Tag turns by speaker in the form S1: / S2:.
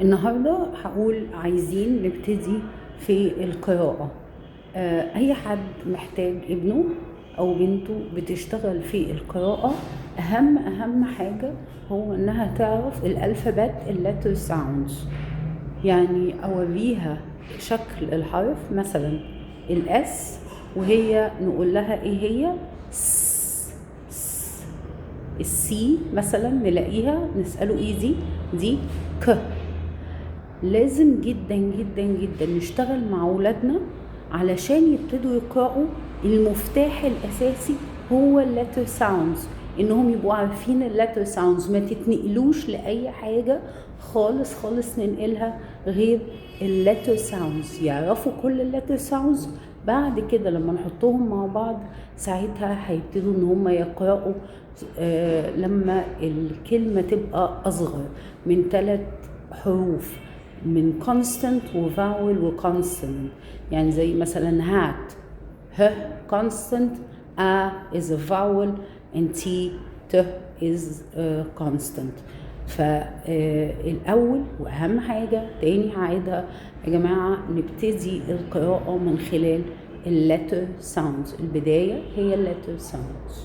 S1: النهاردة هقول عايزين نبتدي في القراءة. أي حد محتاج ابنه أو بنته بتشتغل في القراءة، أهم حاجة هو إنها تعرف الألفابت اللتر ساوندز. يعني أوريها شكل الحرف، مثلا الأس، وهي نقول لها إيه هي السي مثلا، نلاقيها نسأله إيه دي ك. لازم جدا جدا جدا نشتغل مع ولادنا علشان يبتدوا يقرأوا. المفتاح الأساسي هو اللتر ساوندز، إنهم يبقوا عارفين اللتر ساوندز. ما تتنقلوش لأي حاجة خالص ننقلها غير اللتر ساوندز. يعرفوا كل اللتر ساوندز، بعد كده لما نحطهم مع بعض ساعتها هيبتدوا إن هم يقرأوا. لما الكلمة تبقى أصغر من 3 حروف، من constant وفاول وكونستنت، يعني زي مثلا هات، ه constant، a is a vowel and t ت is constant. فالأول وأهم حاجة تاني هعيدها يا جماعة، نبتدي القراءة من خلال اللتر ساوندز. البداية هي اللتر ساوندز.